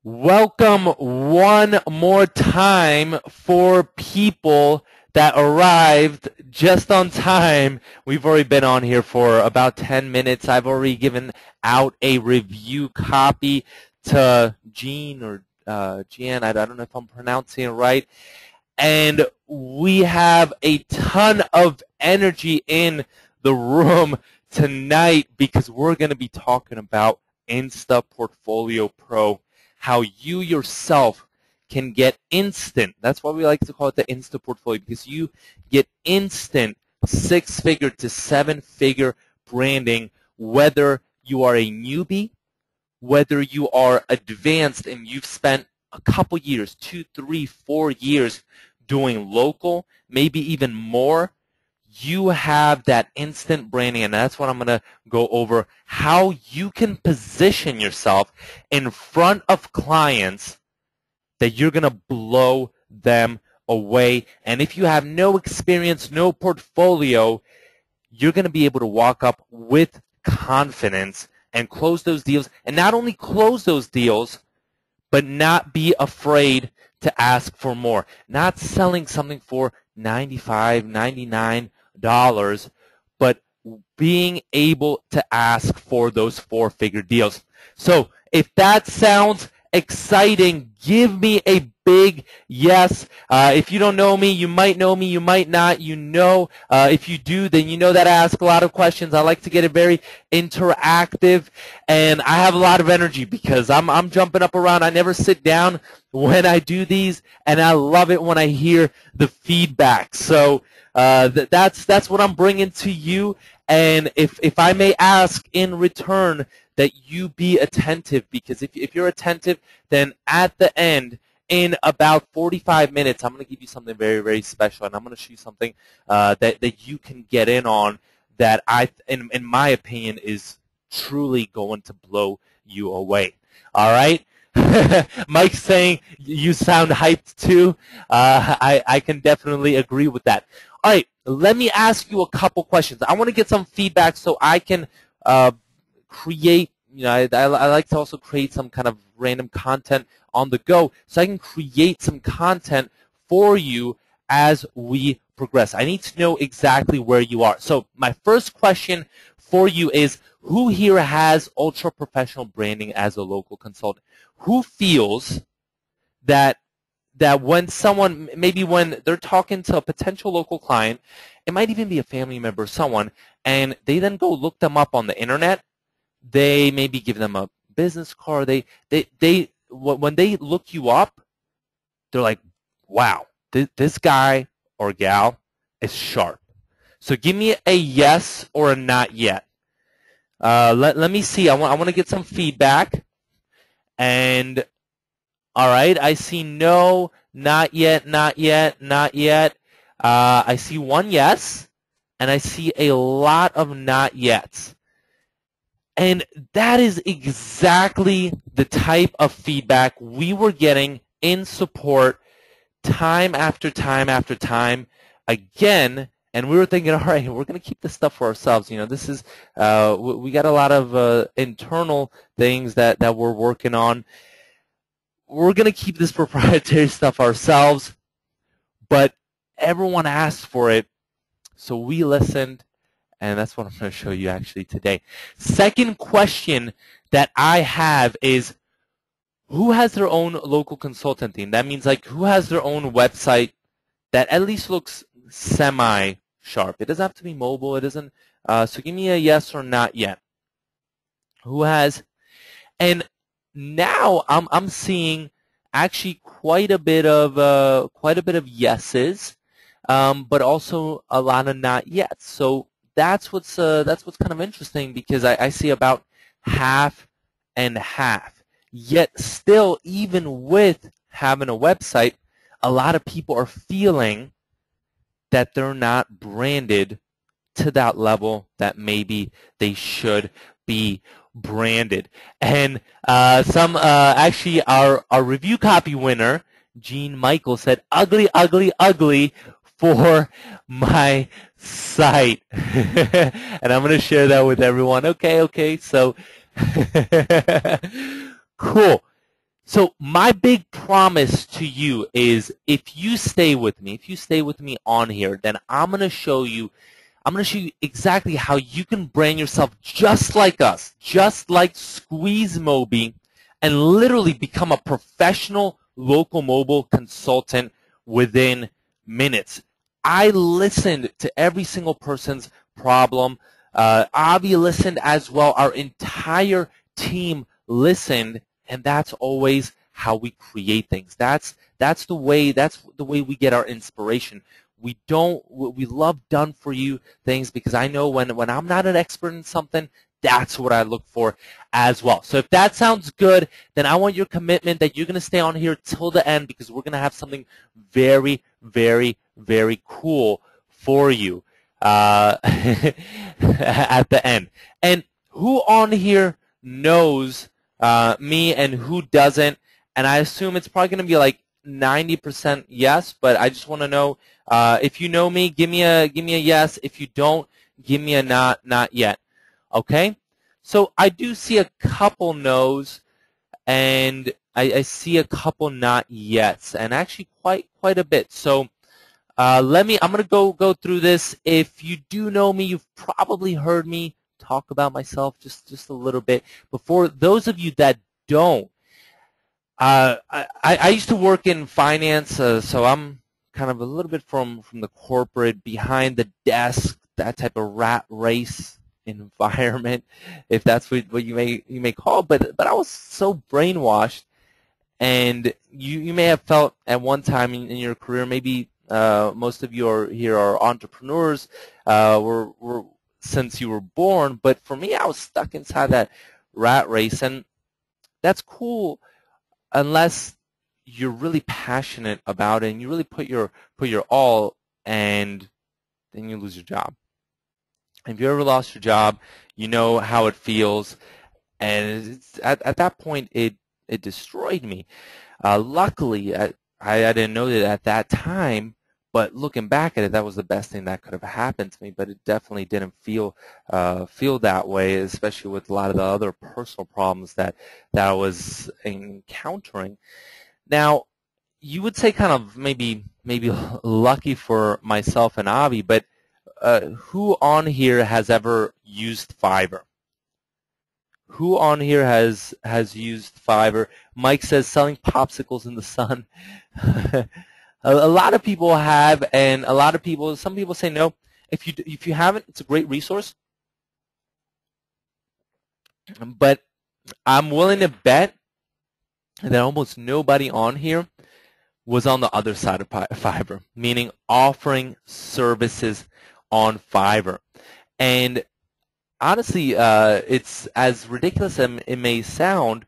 Welcome one more time for people that arrived just on time. We've already been on here for about 10 minutes. I've already given out a review copy to Jean or Jan. I don't know if I'm pronouncing it right. And we have a ton of energy in the room tonight because we're going to be talking about Insta Portfolio Pro. How you yourself can get instant, that's why we like to call it the Insta Portfolio, because you get instant 6-figure to 7-figure branding, whether you are a newbie, whether you are advanced and you've spent a couple years, 2, 3, 4 years doing local, maybe even more. You have that instant branding, and that's what I'm going to go over, how you can position yourself in front of clients that you're going to blow them away. And if you have no experience, no portfolio, you're going to be able to walk up with confidence and close those deals, and not only close those deals, but not be afraid to ask for more. Not selling something for $95, $99, but being able to ask for those 4-figure deals. So if that sounds exciting, give me a big yes. If you don't know me, you might know me, you might not. You know, if you do, then you know that I ask a lot of questions. I like to get it very interactive, and I have a lot of energy because I'm jumping up around. I never sit down when I do these, and I love it when I hear the feedback. So that's what I'm bringing to you. And if I may ask in return that you be attentive, because if you're attentive, then at the end, in about 45 minutes, I'm going to give you something very, very special, and I'm going to show you something that you can get in on that in my opinion, is truly going to blow you away. All right? Mike's saying you sound hyped too. I can definitely agree with that. All right, let me ask you a couple questions. I want to get some feedback so I can create, I like to also create some kind of random content on the go so I can create some content for you as we progress. I need to know exactly where you are. So my first question for you is, who here has ultra professional branding as a local consultant? Who feels that when someone, maybe when they're talking to a potential local client, it might even be a family member or someone, and they then go look them up on the internet, they maybe give them a business card, when they look you up, they're like, wow, this guy or gal is sharp. So give me a yes or a not yet. Let me see. I want to get some feedback. And all right, I see no, not yet, not yet, not yet. I see one yes, and I see a lot of not yets. And that is exactly the type of feedback we were getting in support time after time after time again. And we were thinking, all right, we're going to keep this stuff for ourselves. This is, we got a lot of internal things that we're working on. We're going to keep this proprietary stuff ourselves, but everyone asked for it, so we listened, and that's what I'm going to show you actually today. Second question that I have is, who has their own local consultant team? That means, like, who has their own website that at least looks semi-sharp? It doesn't have to be mobile. It doesn't. So give me a yes or not yet. Who has? And now I'm seeing actually quite a bit of yeses, but also a lot of not yet. So that's what's kind of interesting, because I see about half and half. Yet still, even with having a website, a lot of people are feeling that they're not branded to that level that maybe they should be branded. And actually our review copy winner, Jean Michael, said, ugly, ugly, ugly for my site. And I'm going to share that with everyone. Okay, so cool. So my big promise to you is if you stay with me on here, then I'm going to show you exactly how you can brand yourself just like us, just like SqueezeMobi, and literally become a professional local mobile consultant within minutes. I listened to every single person's problem. Avi listened as well. Our entire team listened, and that's always how we create things. That's the way we get our inspiration. We love done for you things because I know when I'm not an expert in something, that's what I look for as well. So if that sounds good, then I want your commitment that you're going to stay on here till the end because we're going to have something very, very, very cool for you at the end. And who on here knows me and who doesn't? And I assume it's probably going to be like 90% yes, but I just want to know if you know me, give me a yes. If you don't, give me a not yet. Okay? So I do see a couple no's, and I see a couple not yets, and actually quite a bit. So I'm going to go through this. If you do know me, you've probably heard me talk about myself just a little bit. But for those of you that don't, I used to work in finance, so I'm kind of a little bit from the corporate, behind the desk, that type of rat race environment, if that's what you may call it. But I was so brainwashed, and you may have felt at one time in your career, maybe most of you here are entrepreneurs, were since you were born. But for me, I was stuck inside that rat race, and that's cool unless you're really passionate about it and you really put your all, and then you lose your job. If you ever lost your job, you know how it feels, and at that point it destroyed me. Luckily, I didn't know that at that time, but looking back at it, that was the best thing that could have happened to me. But it definitely didn't feel that way, especially with a lot of the other personal problems that I was encountering. Now, you would say kind of maybe lucky for myself and Avi, but who on here has ever used Fiverr? Who on here has used Fiverr? Mike says selling popsicles in the sun. A lot of people have, and some people say no. If you haven't, it's a great resource. But I'm willing to bet that almost nobody on here was on the other side of Fiverr, meaning offering services on Fiverr. And honestly, it's as ridiculous as it may sound,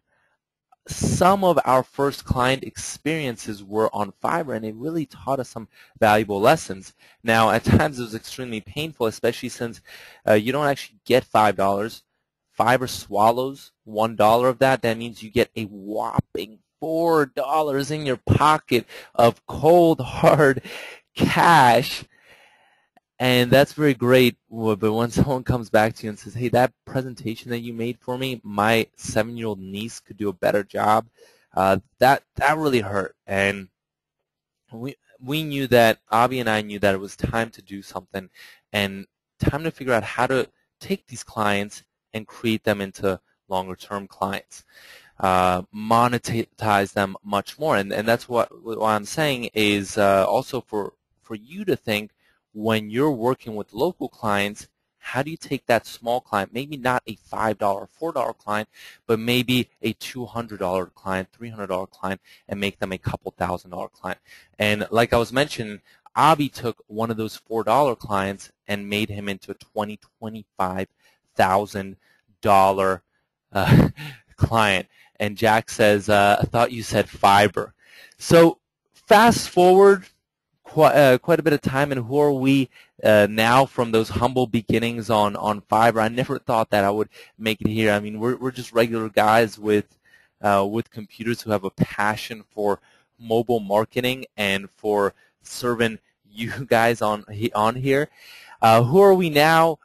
some of our first client experiences were on Fiverr, and it really taught us some valuable lessons. Now, at times it was extremely painful, especially since you don't actually get $5. Fiverr swallows $1 of that. That means you get a whopping $4 in your pocket of cold, hard cash. And that's very great, but when someone comes back to you and says, hey, that presentation that you made for me, my 7-year-old niece could do a better job, that really hurt. And we knew that, Avi and I knew that it was time to do something and time to figure out how to take these clients and create them into longer-term clients, monetize them much more. And that's what I'm saying is also for you to think, when you're working with local clients, how do you take that small client, maybe not a $5 or $4 client, but maybe a $200 client, $300 client, and make them a couple $1,000 client? And like I was mentioning, Avi took one of those $4 clients and made him into a $25,000 client. And Jack says, I thought you said Fiverr. So fast forward quite a bit of time, and who are we now from those humble beginnings on Fiverr? I never thought that I would make it here. I mean, we're just regular guys with computers who have a passion for mobile marketing and for serving you guys on here. Who are we now?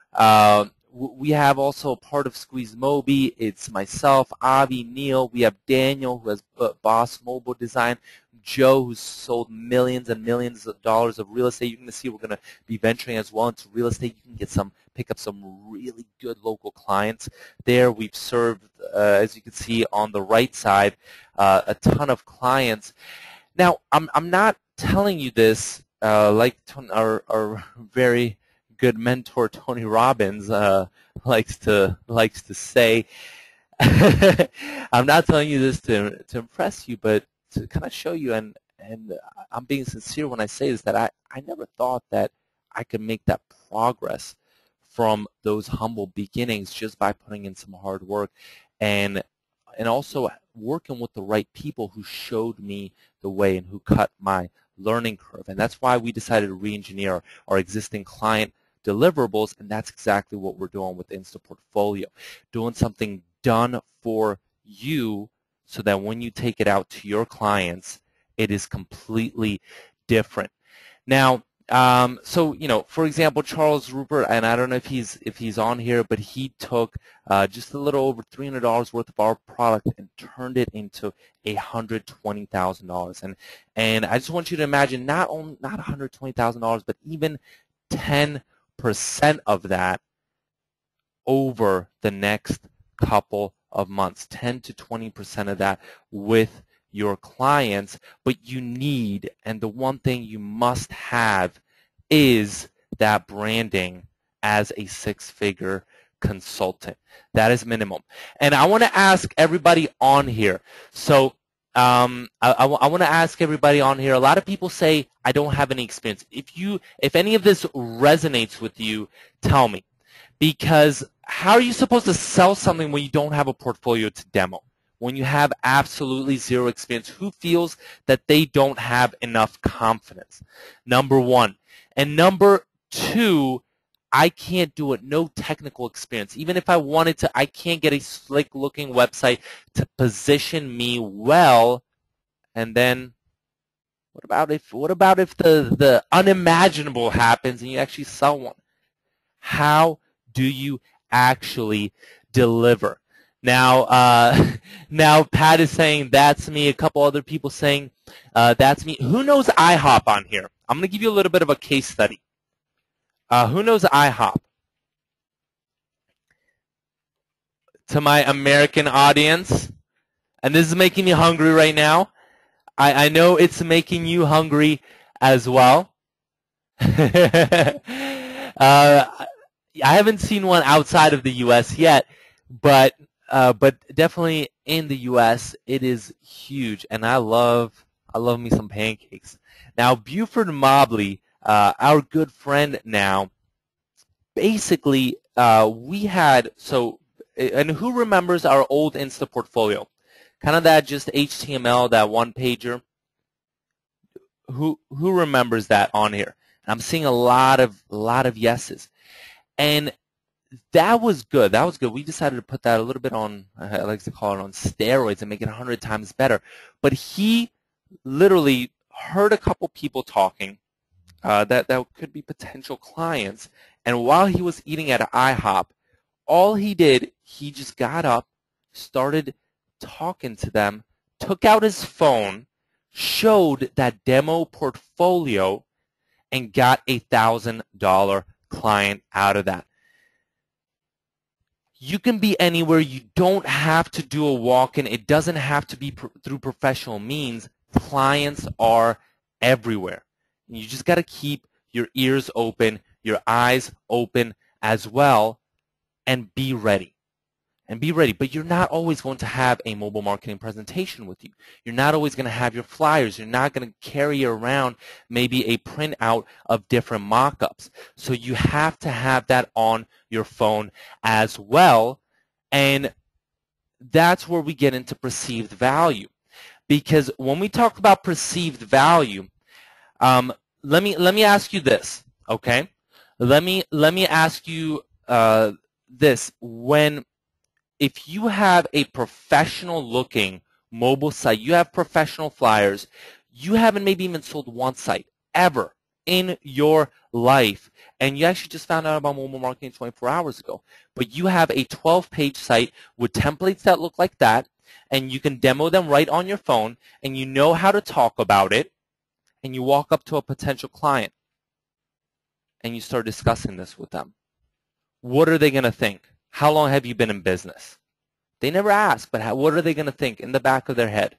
we have also a part of SqueezeMobi. It's myself, Avi, Neil. We have Daniel, who has Boss Mobile Design. Joe, who's sold millions and millions of dollars of real estate. You're going to see we're going to be venturing as well into real estate. You can pick up some really good local clients there. We've served, as you can see on the right side, a ton of clients. Now, I'm not telling you this like our very good mentor Tony Robbins likes to say. I'm not telling you this to impress you, but to kind of show you, and I'm being sincere when I say this, that I never thought that I could make that progress from those humble beginnings just by putting in some hard work and also working with the right people who showed me the way and who cut my learning curve. And that's why we decided to re-engineer our existing client deliverables, and that's exactly what we're doing with Insta Portfolio. Doing something done for you so that when you take it out to your clients, it is completely different. Now, so, you know, for example, Charles Rupert, and I don't know if he's on here, but he took just a little over $300 worth of our product and turned it into $120,000. And I just want you to imagine not $120,000, but even 10% of that over the next couple of months, 10 to 20% of that with your clients. But you need, and the one thing you must have is that branding as a six-figure consultant. That is minimum. And I want to ask everybody on here. So I want to ask everybody on here. A lot of people say, I don't have any experience. If any of this resonates with you, tell me. Because how are you supposed to sell something when you don't have a portfolio to demo? When you have absolutely zero experience? Who feels that they don't have enough confidence? Number one. And number two, I can't do it. No technical experience. Even if I wanted to, I can't get a slick-looking website to position me well. And then what about if the unimaginable happens and you actually sell one? How do you actually deliver? Now, now Pat is saying that's me. A couple other people saying that's me. Who knows IHOP on here? I'm going to give you a little bit of a case study. Who knows IHOP? To my American audience, and this is making me hungry right now. I know it's making you hungry as well. I haven't seen one outside of the U.S. yet, but definitely in the U.S. it is huge, and I love me some pancakes. Now, Buford Mobley, our good friend now, basically we had and who remembers our old Insta portfolio? Kind of that just HTML, that one pager. Who remembers that on here? I'm seeing a lot of yeses. And that was good. That was good. We decided to put that a little bit on, I like to call it on steroids and make it 100 times better. But he literally heard a couple people talking that could be potential clients. And while he was eating at IHOP, all he did, he just got up, started talking to them, took out his phone, showed that demo portfolio, and got a $1,000 client out of that. You can be anywhere. You don't have to do a walk-in. It doesn't have to be through professional means. Clients are everywhere. You just got to keep your ears open, your eyes open as well, and be ready. And be ready. But you're not always going to have a mobile marketing presentation with you. You're not always going to have your flyers. You're not going to carry around maybe a printout of different mock-ups. So you have to have that on your phone as well. And that's where we get into perceived value. Because when we talk about perceived value, let me ask you this, okay? Let me ask you this. If you have a professional-looking mobile site, you have professional flyers, you haven't maybe even sold one site ever in your life, and you actually just found out about mobile marketing 24 hours ago, but you have a 12-page site with templates that look like that, and you can demo them right on your phone, and you know how to talk about it, and you walk up to a potential client, and you start discussing this with them. What are they going to think? How long have you been in business? They never ask, but what are they going to think in the back of their head?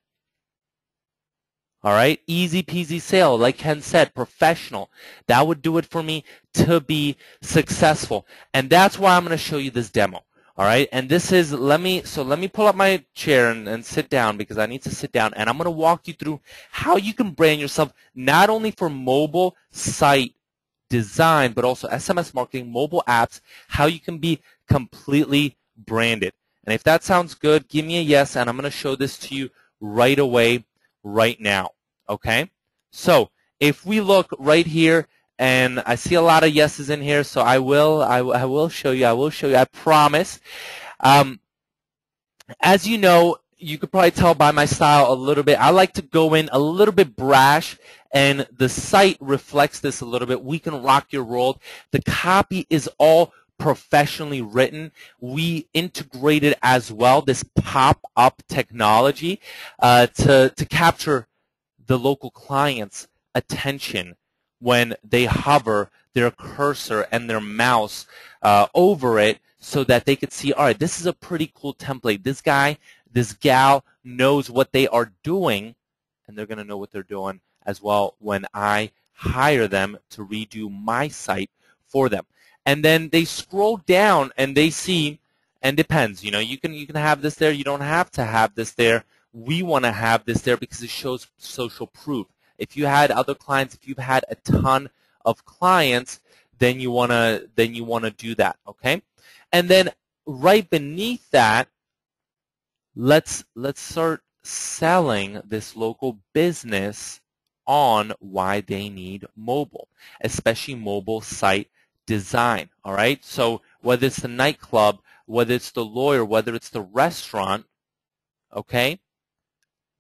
All right, easy peasy sale, like Ken said, professional. That would do it for me to be successful. And that's why I'm going to show you this demo. All right, and this is, let me pull up my chair and sit down, because I need to sit down, and I'm going to walk you through how you can brand yourself, not only for mobile site design, but also SMS marketing, mobile apps, how you can be completely branded. And if that sounds good, give me a yes, and I'm going to show this to you right away, right now. Okay? So if we look right here, and I see a lot of yeses in here, so I will show you, I promise. As you know, you could probably tell by my style a little bit, I like to go in a little bit brash, and the site reflects this a little bit. We can rock your world. The copy is all professionally written. We integrated as well this pop-up technology to capture the local client's attention when they hover their cursor and their mouse over it, so that they could see, all right, this is a pretty cool template. This guy, this gal knows what they are doing, and they're going to know what they're doing as well when I hire them to redo my site for them. And then they scroll down and they see, and depends, you know, you can have this there. You don't have to have this there. We want to have this there because it shows social proof. If you had other clients, if you've had a ton of clients, then you want to do that, okay? And then right beneath that, let's start selling this local business on why they need mobile, especially mobile site design, all right? So whether it's the nightclub, whether it's the lawyer, whether it's the restaurant, okay?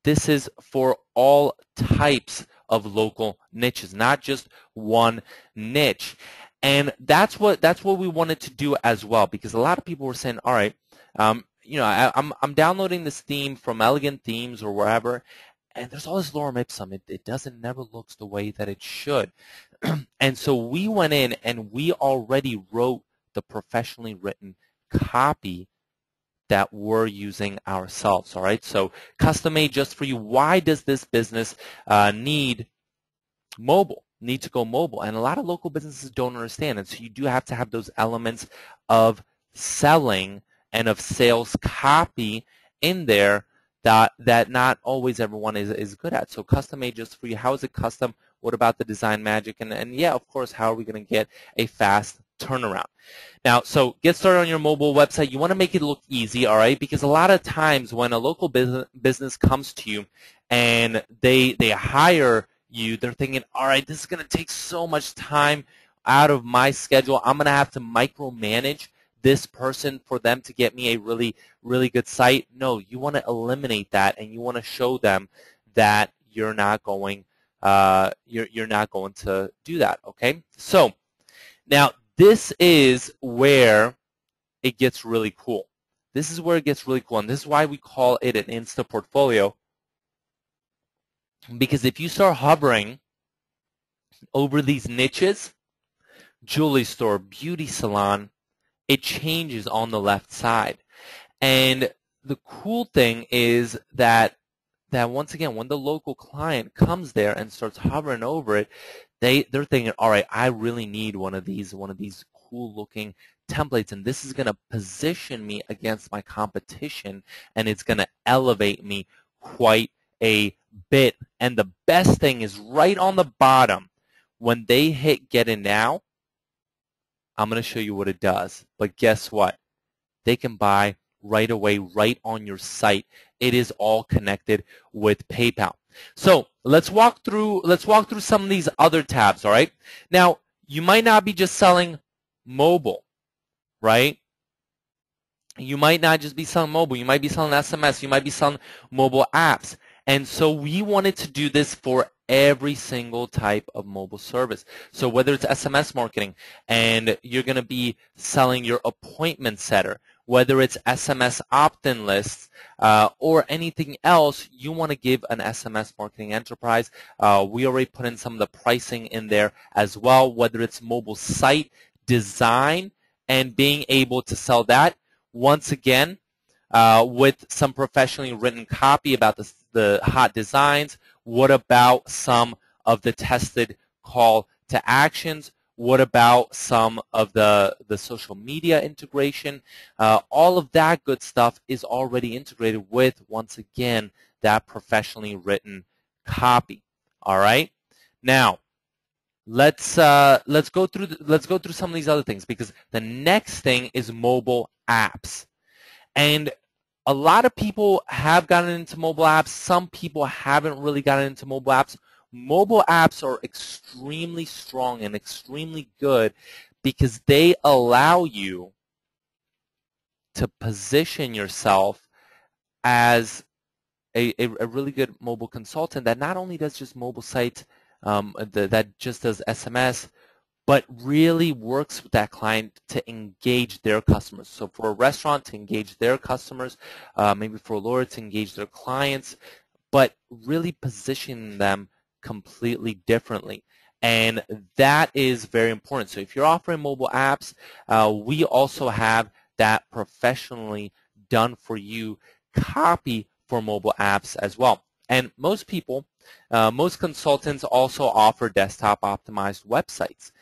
This is for all types of local niches, not just one niche. And that's what we wanted to do as well, because a lot of people were saying, all right, you know, I'm downloading this theme from Elegant Themes or wherever, and there's all this lorem ipsum. It never looks the way that it should. And so we went in and we already wrote the professionally written copy that we're using ourselves, all right? So custom made just for you. Why does this business need to go mobile? And a lot of local businesses don't understand, and so you do have to have those elements of selling and of sales copy in there that not always everyone is good at. So custom made just for you. How is it custom? What about the design magic? And yeah, of course, how are we going to get a fast turnaround? Now, so get started on your mobile website. You want to make it look easy, all right? Because a lot of times when a local business comes to you and they hire you, they're thinking, all right, this is going to take so much time out of my schedule. I'm going to have to micromanage this person for them to get me a really, really good site. No, you want to eliminate that, and you want to show them that you're not going to do that, okay? So now this is where it gets really cool. This is where it gets really cool, and this is why we call it an Insta portfolio. Because if you start hovering over these niches, jewelry store, beauty salon, it changes on the left side. And the cool thing is that once again, when the local client comes there and starts hovering over it, they're thinking, all right, I really need one of these cool looking templates, and this is going to position me against my competition, and it's going to elevate me quite a bit. And the best thing is right on the bottom, when they hit get in now, I'm going to show you what it does. But guess what? They can buy right away, right on your site. It is all connected with PayPal. So let's walk through some of these other tabs, all right? Now, you might not be just selling mobile, right? You might not just be selling mobile. You might be selling SMS. You might be selling mobile apps. And so we wanted to do this for every single type of mobile service. So whether it's SMS marketing and you're going to be selling your appointment setter, whether it's SMS opt-in lists or anything else, you want to give an SMS marketing enterprise. We already put in some of the pricing in there as well, whether it's mobile site design and being able to sell that. Once again, with some professionally written copy about the hot designs. What about some of the tested call to actions? What about some of the social media integration? All of that good stuff is already integrated with, once again, that professionally written copy. All right. Now, let's go through some of these other things, because the next thing is mobile apps. And a lot of people have gotten into mobile apps. Some people haven't really gotten into mobile apps. Mobile apps are extremely strong and extremely good because they allow you to position yourself as a really good mobile consultant that not only does just mobile sites, that just does SMS, but really works with that client to engage their customers. So for a restaurant, to engage their customers, maybe for a lawyer to engage their clients, but really positioning them completely differently. And that is very important. So if you're offering mobile apps, we also have that professionally done for you copy for mobile apps as well. And most people, most consultants also offer desktop optimized websites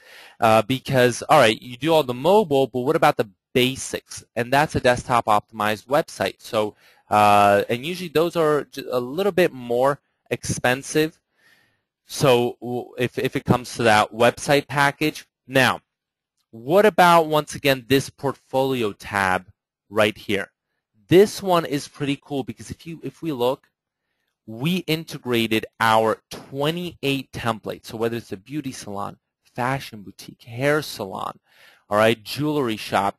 because, all right, you do all the mobile, but what about the basics? And that's a desktop optimized website. So, and usually those are a little bit more expensive. So if it comes to that website package. Now, what about, once again, this portfolio tab right here? This one is pretty cool because if we look, we integrated our 28 templates. So whether it's a beauty salon, fashion boutique, hair salon, all right, jewelry shop,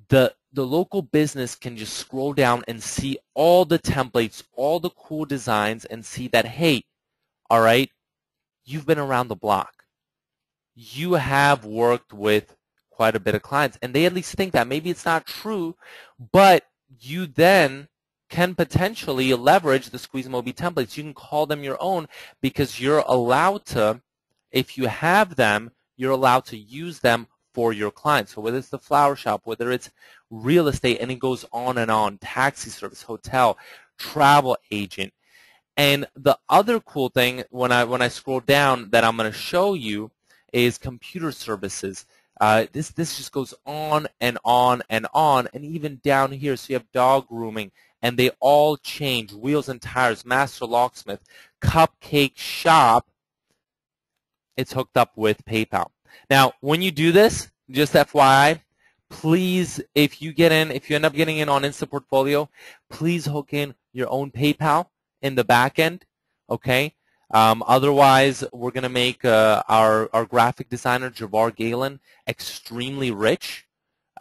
the local business can just scroll down and see all the templates, all the cool designs, and see that, hey, all right, you've been around the block. You have worked with quite a bit of clients, and they at least think that. Maybe it's not true, but you then can potentially leverage the SqueezeMobi templates. You can call them your own because you're allowed to, if you have them, you're allowed to use them for your clients. So whether it's the flower shop, whether it's real estate, and it goes on, taxi service, hotel, travel agent. And the other cool thing when I scroll down that I'm going to show you is computer services. This just goes on and on and on, and even down here, so you have dog grooming, and they all change. Wheels and tires, master locksmith, cupcake shop. It's hooked up with PayPal. Now, when you do this, just FYI, please, if you end up getting in on Insta Portfolio, please hook in your own PayPal in the back end. Okay. Otherwise, we're going to make our graphic designer, Javar Galen, extremely rich,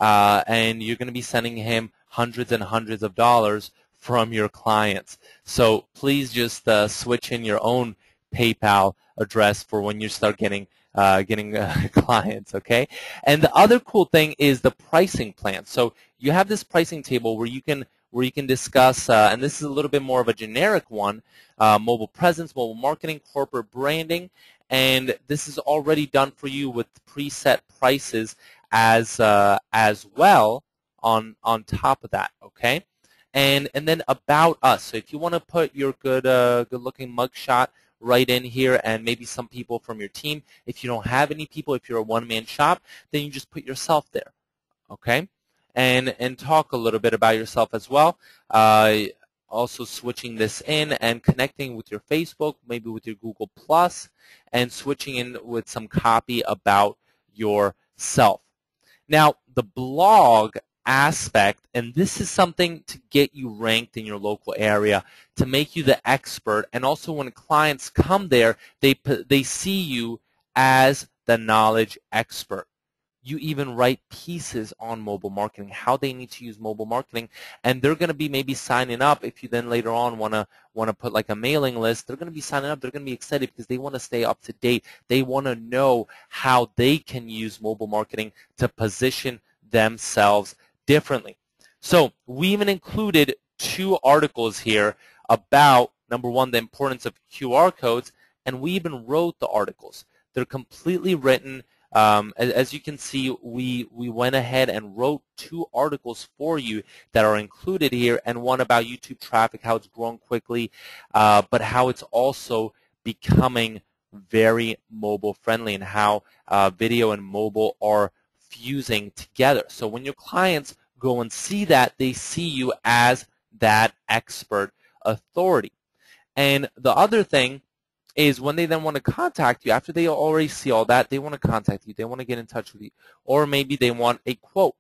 and you're going to be sending him hundreds and hundreds of dollars from your clients. So please just switch in your own PayPal address for when you start getting clients, okay? And the other cool thing is the pricing plan. So you have this pricing table where you can discuss, and this is a little bit more of a generic one, mobile presence, mobile marketing, corporate branding, and this is already done for you with preset prices as well on top of that, okay? And then about us. So if you want to put your good-looking mugshot right in here, and maybe some people from your team. If you don't have any people, if you're a one-man shop, then you just put yourself there, okay? And talk a little bit about yourself as well. Also switching this in and connecting with your Facebook, maybe with your Google Plus, and switching in with some copy about yourself. Now, the blog aspect, and this is something to get you ranked in your local area, to make you the expert, and also when clients come there, they see you as the knowledge expert. You even write pieces on mobile marketing, how they need to use mobile marketing, and they're going to be maybe signing up. If you then later on want to put like a mailing list, they're going to be signing up. They're going to be excited because they want to stay up to date. They want to know how they can use mobile marketing to position themselves differently. So we even included 2 articles here about, number one, the importance of QR codes, and we even wrote the articles. They're completely written. As you can see, we went ahead and wrote 2 articles for you that are included here, and one about YouTube traffic, how it's grown quickly, but how it's also becoming very mobile friendly, and how video and mobile are fusing together. So when your clients go and see that, they see you as that expert authority. And the other thing is, when they then want to contact you, after they already see all that, they want to contact you, they want to get in touch with you, or maybe they want a quote.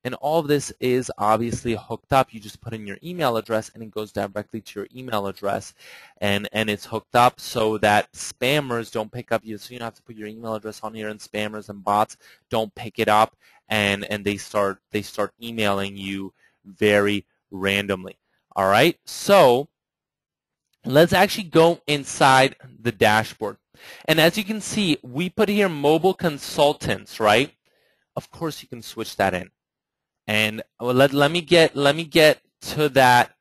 And all of this is obviously hooked up. You just put in your email address and it goes directly to your email address, and it's hooked up so that spammers don't pick up you. So you don't have to put your email address on here, and spammers and bots don't pick it up, and they start emailing you very randomly. All right, so let's actually go inside the dashboard. And as you can see, we put here mobile consultants, right? Of course you can switch that in. And let me get to that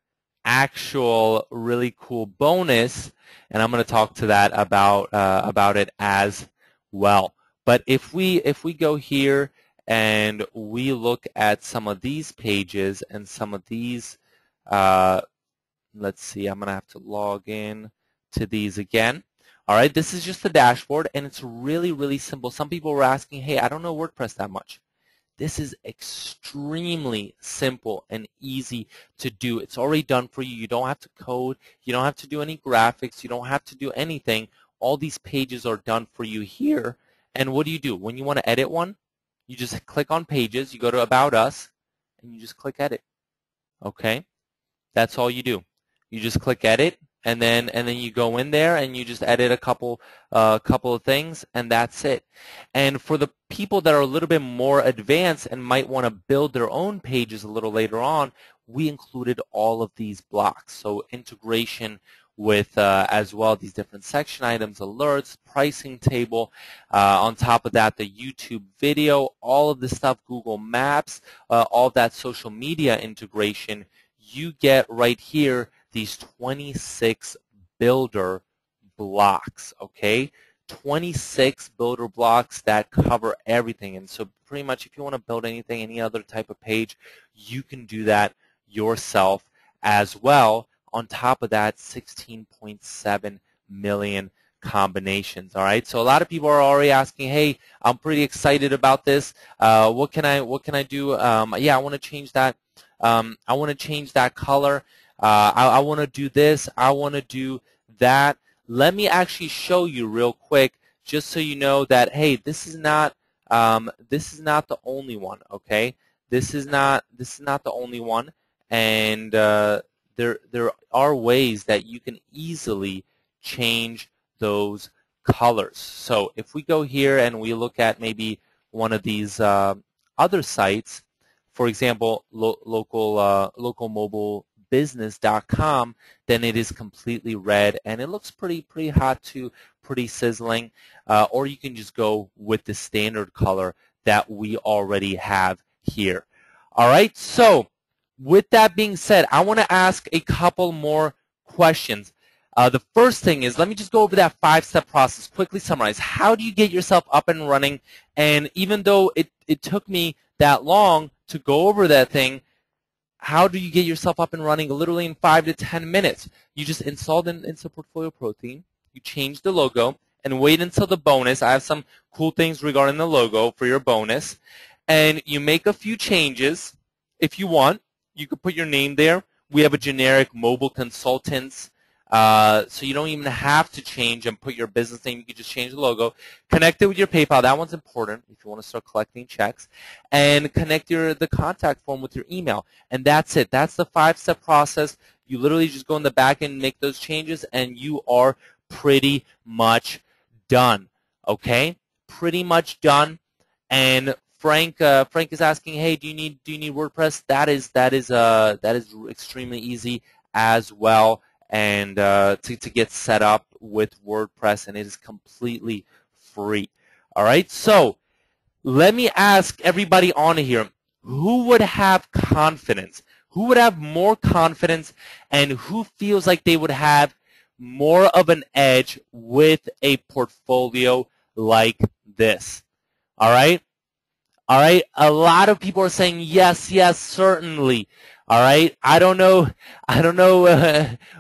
actual really cool bonus, and I'm going to talk to that about it as well. But if we go here and we look at some of these pages and some of these, let's see, I'm going to have to log in to these again. All right, this is just the dashboard, and it's really, really simple. Some people were asking, hey, I don't know WordPress that much. This is extremely simple and easy to do. It's already done for you. You don't have to code. You don't have to do any graphics. You don't have to do anything. All these pages are done for you here. And what do? When you want to edit one, you just click on Pages. You go to About Us, and you just click Edit. Okay? That's all you do. You just click Edit, and then you go in there and you just edit a couple of things, and that's it. And for the people that are a little bit more advanced and might want to build their own pages a little later on, we included all of these blocks. So integration with as well these different section items, alerts, pricing table. On top of that, the YouTube video, all of this stuff, Google Maps, all that social media integration. You get right here these 26 builder blocks, okay? 26 builder blocks that cover everything. And so pretty much if you want to build anything, any other type of page, you can do that yourself as well. On top of that, 16.7 million combinations. All right, so a lot of people are already asking, hey, I'm pretty excited about this. What can I do? Yeah, I want to change that. I want to change that color. I want to do this. I want to do that. Let me actually show you real quick, just so you know that, hey, this is not the only one. Okay, this is not the only one, and there are ways that you can easily change those colors. So if we go here and we look at maybe one of these other sites, for example, localmobilebusiness.com, then it is completely red and it looks pretty hot to pretty sizzling. Or you can just go with the standard color that we already have here. All right, so with that being said, I want to ask a couple more questions. The first thing is, let me just go over that 5-step process, quickly summarize. How do you get yourself up and running? And even though it took me that long to go over that thing, how do you get yourself up and running literally in 5 to 10 minutes? You just installed an Insta Portfolio Pro theme, you change the logo, and wait until the bonus. I have some cool things regarding the logo for your bonus. And you make a few changes. If you want, you could put your name there. We have a generic mobile consultants, so you don't even have to change and put your business name. You can just change the logo. Connect it with your PayPal. That one's important if you want to start collecting checks. And connect the contact form with your email. And that's it. That's the 5-step process. You literally just go in the back end and make those changes, and you are pretty much done. Okay? Pretty much done. And Frank is asking, hey, do you need WordPress? That is extremely easy as well, and to get set up with WordPress, and it is completely free. All right, so let me ask everybody on here, who would have confidence? Who would have more confidence, and who feels like they would have more of an edge with a portfolio like this? All right? All right? A lot of people are saying yes, yes, certainly. All right? I don't know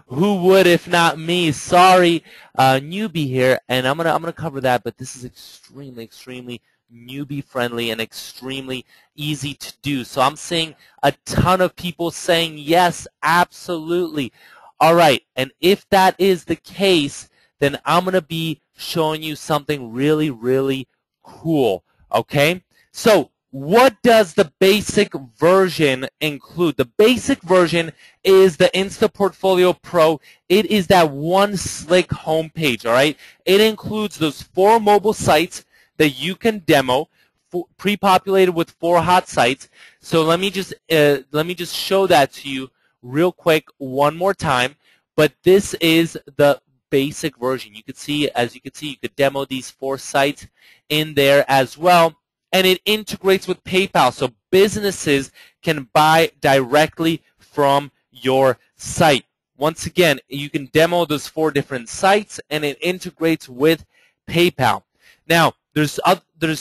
who would if not me. Sorry, newbie here, and I'm gonna cover that, but this is extremely newbie friendly and extremely easy to do. So I'm seeing a ton of people saying yes, absolutely. All right, and if that is the case, then I'm going to be showing you something really cool, okay? So what does the basic version include? The basic version is the Insta Portfolio Pro. It is that one slick homepage, all right? It includes those 4 mobile sites that you can demo, pre-populated with 4 hot sites. So let me just show that to you real quick one more time. But this is the basic version. You could see, you could demo these 4 sites in there as well, and it integrates with PayPal, so businesses can buy directly from your site. Once again, you can demo those 4 different sites, and it integrates with PayPal. Now, there's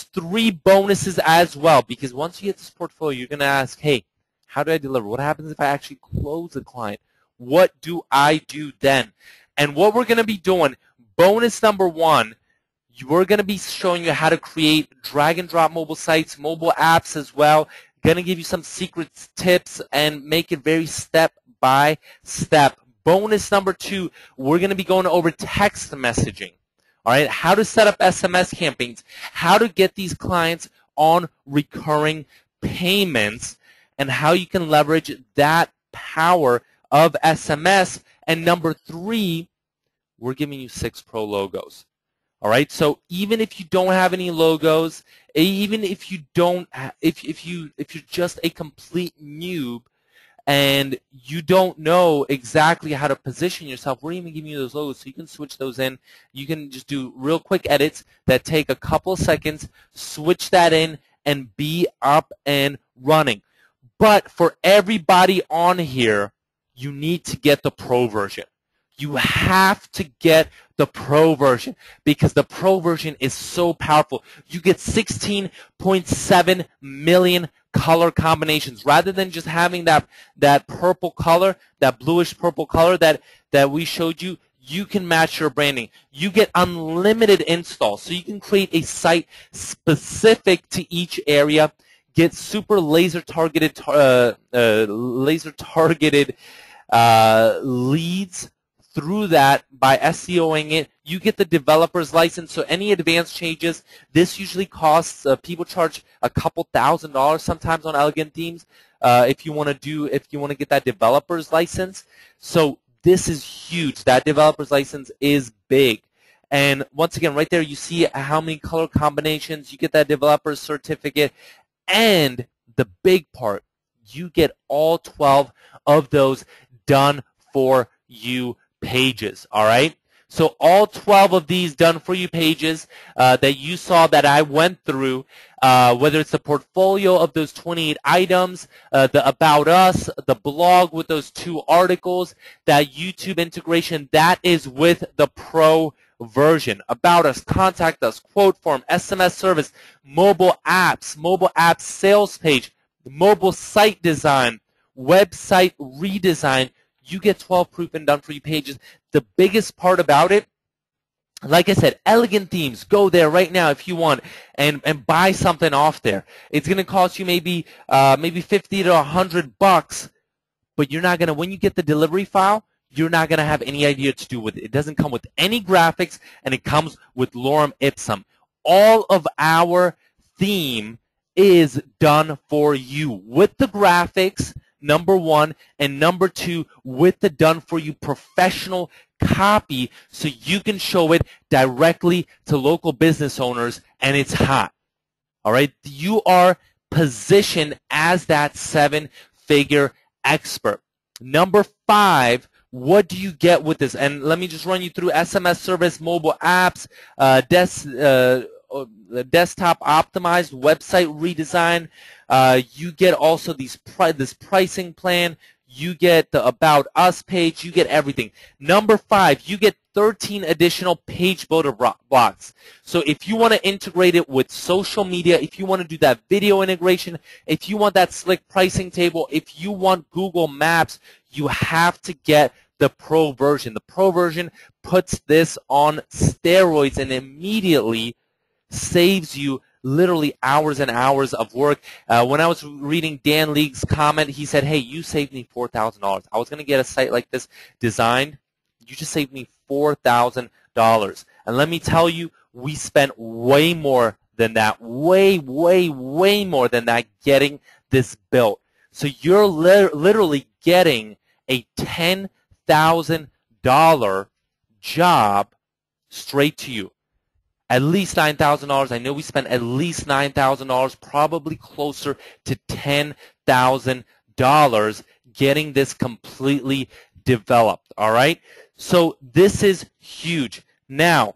3 bonuses as well, because once you get this portfolio, you're going to ask, hey, how do I deliver? What happens if I actually close the client? What do I do then? And what we're going to be doing, bonus number 1, we're going to be showing you how to create drag and drop mobile sites, mobile apps as well. Going to give you some secret tips and make it very step by step. Bonus number 2, we're going to be going over text messaging. All right, how to set up SMS campaigns, how to get these clients on recurring payments, and how you can leverage that power of SMS. And number 3, we're giving you 6 pro logos. All right, so even if you don't have any logos, even if you don't, if you're just a complete noob and you don't know exactly how to position yourself, we're even giving you those logos, so you can switch those in. You can just do real quick edits that take a couple of seconds, switch that in, and be up and running. But for everybody on here, you need to get the pro version. You have to get the pro version because the pro version is so powerful. You get 16.7 million color combinations. Rather than just having that purple color, that bluish purple color that we showed you, you can match your branding. You get unlimited installs, so you can create a site specific to each area, get super laser targeted leads through that by SEOing it. You get the developer's license, so any advanced changes, this usually costs, people charge a couple $1,000s sometimes on Elegant Themes if you want to get that developer's license. So this is huge. That developer's license is big. And once again, right there you see how many color combinations, you get that developer's certificate, and the big part, you get all 12 of those done for you pages, all right? So all 12 of these done for you pages that you saw that I went through, whether it's the portfolio of those 28 items, the About Us, the blog with those 2 articles, that YouTube integration, that is with the Pro version. About Us, Contact Us, Quote Form, SMS service, mobile apps sales page, mobile site design, website redesign. You get 12 proof and done for you pages. The biggest part about it, like I said, Elegant Themes, go there right now if you want and buy something off there. It's going to cost you maybe 50 to $100, but you're not going to, when you get the delivery file, you're not going to have any idea what to do with it. It doesn't come with any graphics, and it comes with lorem ipsum. All of our theme is done for you with the graphics, number 1, and number 2, with the done-for-you professional copy, so you can show it directly to local business owners, and it's hot. All right, you are positioned as that seven-figure expert. Number 5, what do you get with this? And let me just run you through SMS service, mobile apps, desktop optimized, website redesign. You get also this pricing plan. You get the About Us page. You get everything. Number 5, you get 13 additional page builder blocks. So if you want to integrate it with social media, if you want to do that video integration, if you want that slick pricing table, if you want Google Maps, you have to get the Pro version. The Pro version puts this on steroids and immediately saves you literally hours and hours of work. When I was reading Dan League's comment, he said, hey, you saved me $4,000. I was going to get a site like this designed. You just saved me $4,000. And let me tell you, we spent way more than that, way more than that getting this built. So you're literally getting a $10,000 job straight to you. At least $9,000. I know we spent at least $9,000, probably closer to $10,000 getting this completely developed. All right? So this is huge. Now,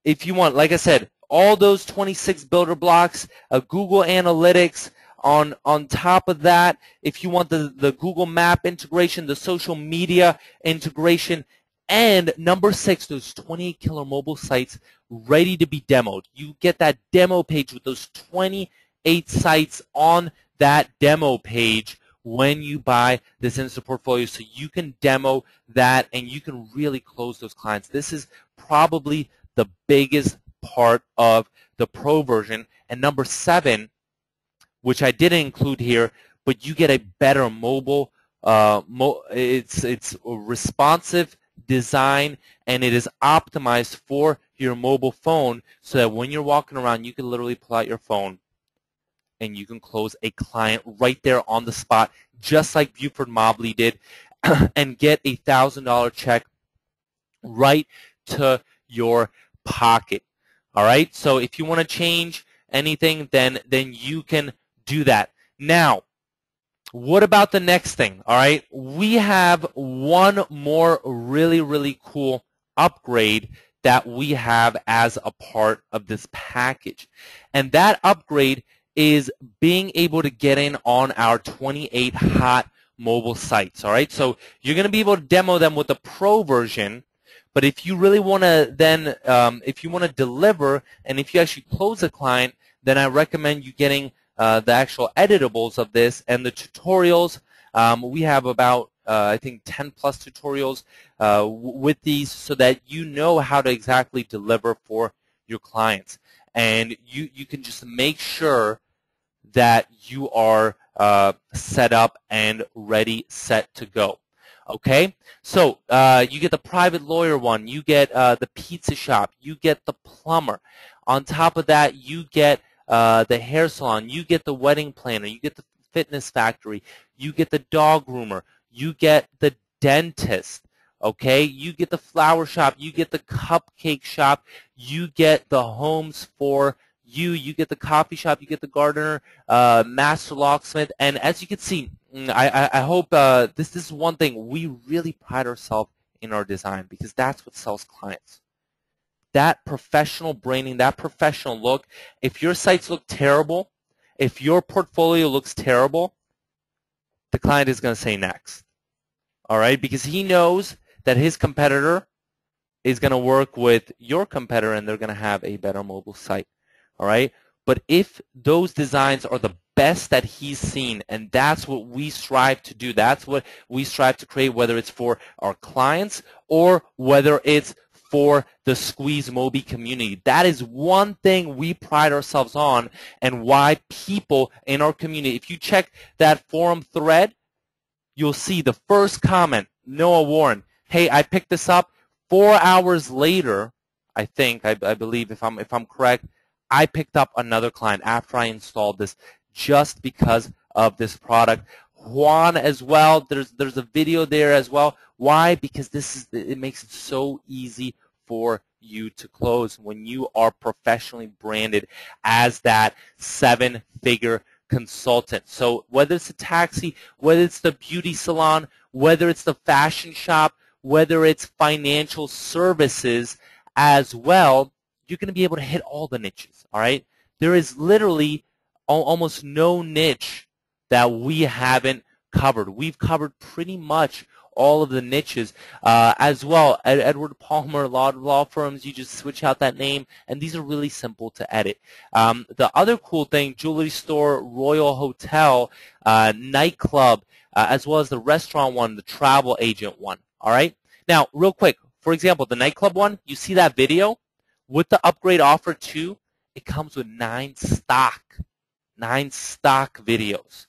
if you want, like I said, all those 26 builder blocks, Google Analytics, on top of that, if you want the Google Map integration, the social media integration, and number 6, those 28 killer mobile sites ready to be demoed. You get that demo page with those 28 sites on that demo page when you buy this Insta portfolio, so you can demo that and you can really close those clients. This is probably the biggest part of the Pro version. And number 7, which I didn't include here, but you get a better mobile, it's responsive design, and it is optimized for your mobile phone so that when you're walking around, you can literally pull out your phone and you can close a client right there on the spot, just like Buford Mobley did, and get a $1,000 check right to your pocket. All right, so if you want to change anything, then you can do that. Now, what about the next thing? All right, we have one more really cool upgrade that we have as a part of this package, and that upgrade is being able to get in on our 28 hot mobile sites. All right, so you're going to be able to demo them with the Pro version, but if you really want to then, if you want to deliver and if you actually close a client, then I recommend you getting the actual editables of this and the tutorials. We have about, I think, 10 plus tutorials with these so that you know how to exactly deliver for your clients. And you can just make sure that you are set up and ready, set to go. Okay, so you get the private lawyer one, you get the pizza shop, you get the plumber. On top of that, you get the hair salon, you get the wedding planner, you get the fitness factory, you get the dog groomer, you get the dentist, okay? You get the flower shop, you get the cupcake shop, you get the homes for you get the coffee shop, you get the gardener, master locksmith, and as you can see, I hope this is one thing we really pride ourselves in our design, because that's what sells clients. That professional branding, that professional look. If your sites look terrible, if your portfolio looks terrible, the client is going to say next. All right? Because he knows that his competitor is going to work with your competitor and they're going to have a better mobile site. All right? But if those designs are the best that he's seen, and that's what we strive to do, that's what we strive to create, whether it's for our clients or whether it's for the SqueezeMobi community. That is one thing we pride ourselves on, and why people in our community, if you check that forum thread, you'll see the first comment, Noah Warren, hey, I picked this up. 4 hours later, I think, I believe, if I'm correct, I picked up another client after I installed this just because of this product. Juan as well, there's a video there as well. Why? Because it makes it so easy for you to close when you are professionally branded as that seven-figure consultant. So whether it's a taxi, whether it's the beauty salon, whether it's the fashion shop, whether it's financial services as well, you're going to be able to hit all the niches, all right? There is literally almost no niche that we haven't covered. We've covered pretty much all of the niches as well. Edward Palmer, a lot of law firms, you just switch out that name, and these are really simple to edit. The other cool thing, jewelry store, Royal Hotel, nightclub, as well as the restaurant one, the travel agent one, all right? Now, real quick, for example, the nightclub one, you see that video? With the upgrade offer too, it comes with 9 stock videos.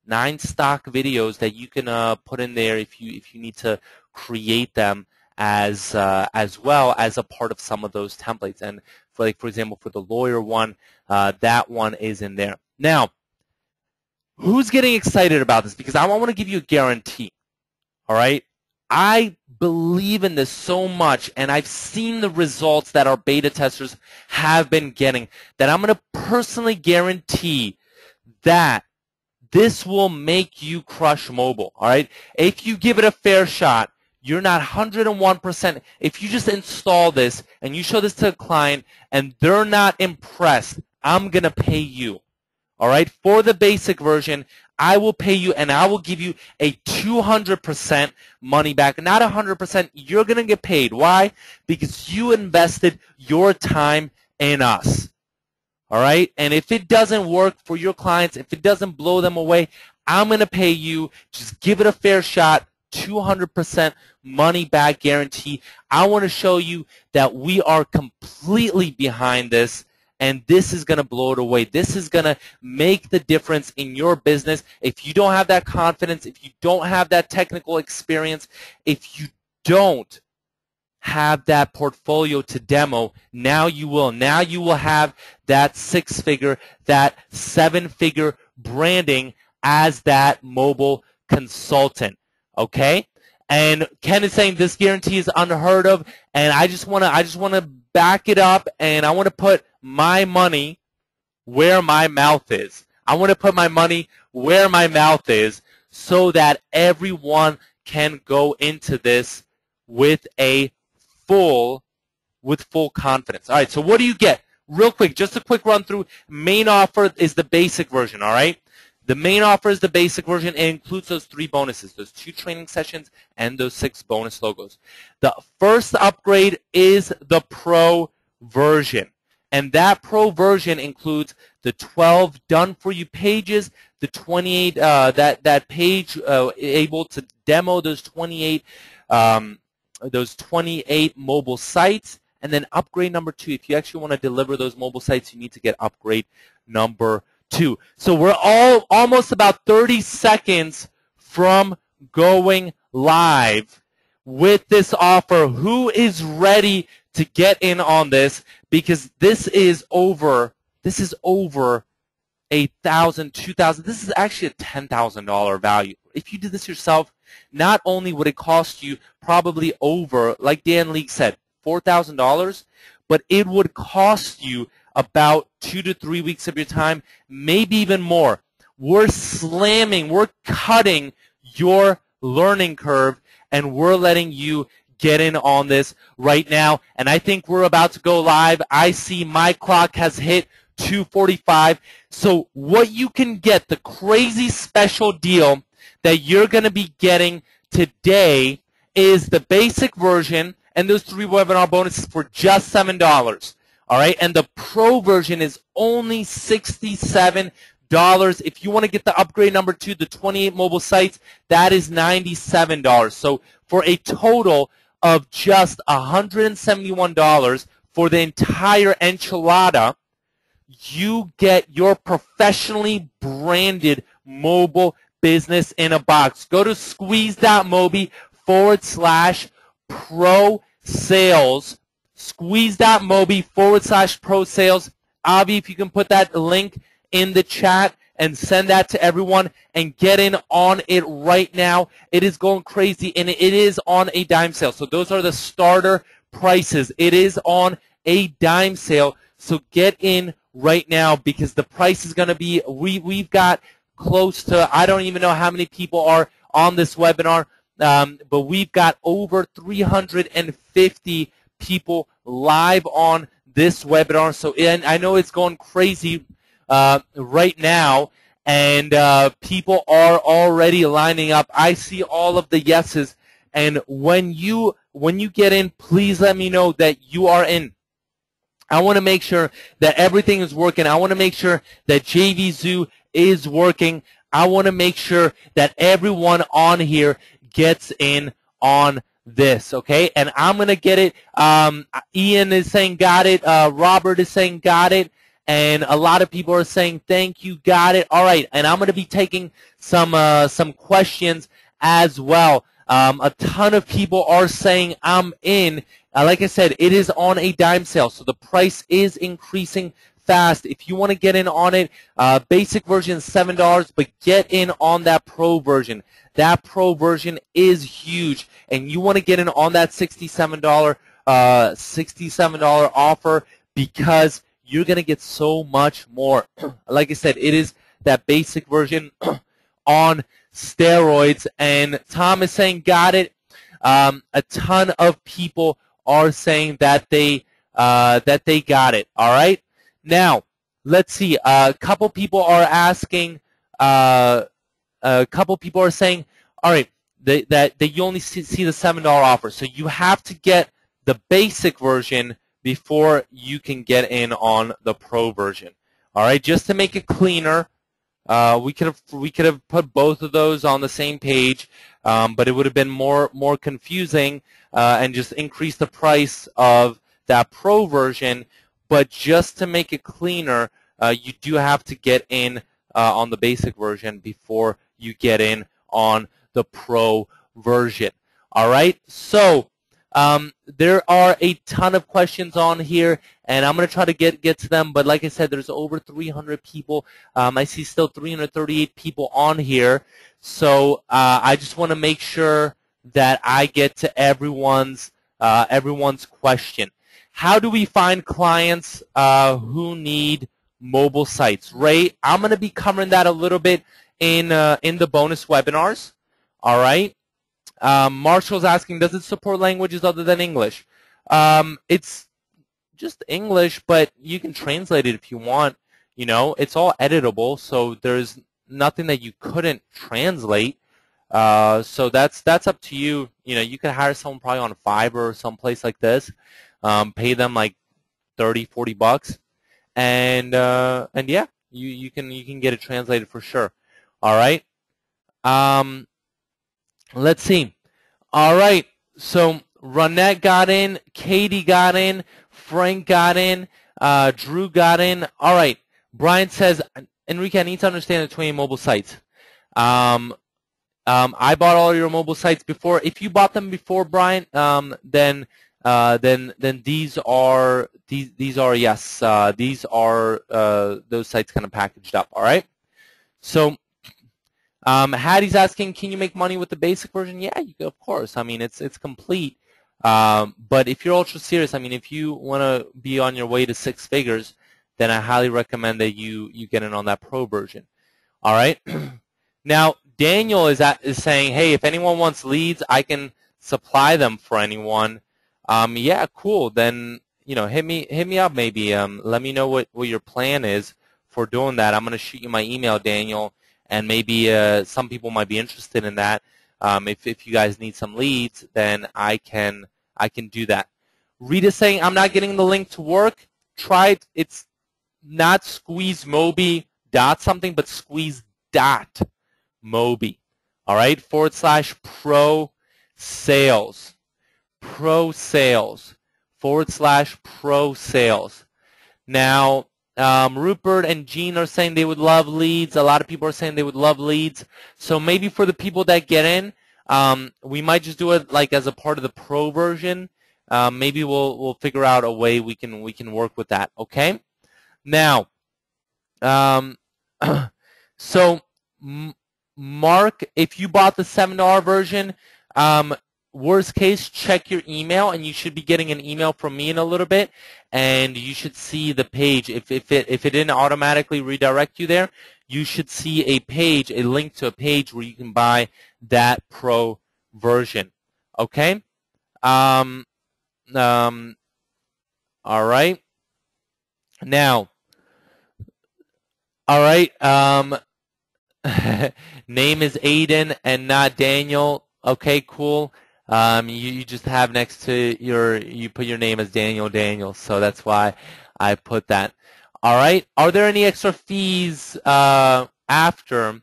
9 stock videos that you can put in there if you need to create them as well as a part of some of those templates. And for example, for the lawyer one, that one is in there. Now, who's getting excited about this? Because I want to give you a guarantee. All right, I believe in this so much, and I've seen the results that our beta testers have been getting, that I'm going to personally guarantee that this will make you crush mobile, all right? If you give it a fair shot, you're not 101%. If you just install this and you show this to a client and they're not impressed, I'm going to pay you, all right? For the basic version, I will pay you and I will give you a 200% money back. Not 100%. You're going to get paid. Why? Because you invested your time in us. All right? And if it doesn't work for your clients, if it doesn't blow them away, I'm going to pay you. Just give it a fair shot. 200% money back guarantee. I want to show you that we are completely behind this, and this is going to blow it away. This is going to make the difference in your business. If you don't have that confidence, if you don't have that technical experience, if you don't have that portfolio to demo, now you will. Now you will have that 6-figure, that 7-figure branding as that mobile consultant. Okay? And Ken is saying this guarantee is unheard of, and I just want to back it up, and I want to put my money where my mouth is. I want to put my money where my mouth is so that everyone can go into this with full confidence. All right, so what do you get? Real quick, just a quick run through. Main offer is the basic version, all right? The main offer is the basic version. It includes those 3 bonuses, those 2 training sessions and those 6 bonus logos. The first upgrade is the Pro version. And that Pro version includes the 12 done-for-you pages, the 28, that page able to demo those 28 mobile sites, and then upgrade number 2. If you actually want to deliver those mobile sites, you need to get upgrade number 2. So we're almost about 30 seconds from going live with this offer. Who is ready to get in on this? Because this is over $1,000, $2,000. This is actually a $10,000 value. If you did this yourself, not only would it cost you probably over, like Dan Leake said, $4,000, but it would cost you about 2 to 3 weeks of your time, maybe even more. We're cutting your learning curve, and we're letting you get in on this right now. And I think we're about to go live. I see my clock has hit 2:45. So what you can get, the crazy special deal that you're going to be getting today is the basic version and those 3 webinar bonuses for just $7. All right, and the Pro version is only $67. If you want to get the upgrade number 2, the 28 mobile sites, that is $97. So for a total of just $171 for the entire enchilada, you get your professionally branded mobile business in a box. Go to squeeze.mobi/pro sales. Squeeze.mobi/pro sales. Avi, if you can put that link in the chat and send that to everyone and get in on it right now. It is going crazy, and it is on a dime sale. So those are the starter prices. It is on a dime sale, so get in right now because the price is going to be, we've got close to, I don't even know how many people are on this webinar, but we've got over 350 people live on this webinar. So I know it's going crazy right now, and people are already lining up. I see all of the yeses, and when you get in, please let me know that you are in. I want to make sure that everything is working. I want to make sure that JV Zoo is working. I want to make sure that everyone on here gets in on this, okay? And I'm going to get it. Ian is saying got it. Robert is saying got it. And a lot of people are saying thank you, got it. All right, and I'm going to be taking some questions as well. A ton of people are saying I'm in. Like I said, it is on a dime sale, so the price is increasing fast. If you want to get in on it, basic version is $7, but get in on that pro version. That pro version is huge, and you want to get in on that $67 offer because you're going to get so much more. Like I said, it is that basic version on steroids, and Tom is saying got it. A ton of people are saying that they got it. All right. Now let's see. A couple people are asking. A couple people are saying, all right, that you only see the $7 offer, so you have to get the basic version before you can get in on the pro version. All right, just to make it cleaner. We could have put both of those on the same page, but it would have been more confusing and just increase the price of that pro version. But just to make it cleaner, you do have to get in on the basic version before you get in on the pro version. All right, so there are a ton of questions on here, and I'm going to try to get to them. But like I said, there's over 300 people. I see still 338 people on here. So I just want to make sure that I get to everyone's question. How do we find clients who need mobile sites? Ray, I'm going to be covering that a little bit in the bonus webinars. All right. Marshall's asking, does it support languages other than English? It's just English, but you can translate it if you want. You know, it's all editable, so there's nothing that you couldn't translate. So that's up to you. You know, you can hire someone probably on Fiverr or someplace like this, pay them like $30-40, and yeah, you can get it translated for sure. All right. Let's see. All right. So Ronette got in, Katie got in, Frank got in, Drew got in. All right. Brian says, Enrique, I need to understand the 20 mobile sites. I bought all your mobile sites before. If you bought them before, Brian, then these are yes, these are those sites kind of packaged up. All right. So Hattie's asking, can you make money with the basic version? Yeah, you can, of course. I mean, it's complete. But if you're ultra serious, I mean, if you want to be on your way to 6 figures, then I highly recommend that you get in on that pro version. All right. Now, Daniel is saying, hey, if anyone wants leads, I can supply them for anyone. Yeah, cool. Then, you know, hit me up maybe. Let me know what your plan is for doing that. I'm going to shoot you my email, Daniel. And maybe some people might be interested in that. If you guys need some leads, then I can do that. Rita's saying, I'm not getting the link to work. Try it. It's not SqueezeMobi dot something, but squeeze dot Mobi. All right, /pro sales. Pro sales. /pro sales. Now, Rupert and Jean are saying they would love leads. A lot of people are saying they would love leads. So maybe for the people that get in, we might just do it like as a part of the pro version. Maybe we'll figure out a way we can work with that. Okay. Now, so Mark, if you bought the $7 version, worst case, check your email, and you should be getting an email from me in a little bit, and you should see the page. If it didn't automatically redirect you there, you should see a page, a link to a page where you can buy that pro version. Okay? All right. Now, all right. Name is Aiden and not Daniel. Okay, cool. You just have next to you put your name as Daniel, so that's why I put that. All right. Are there any extra fees after?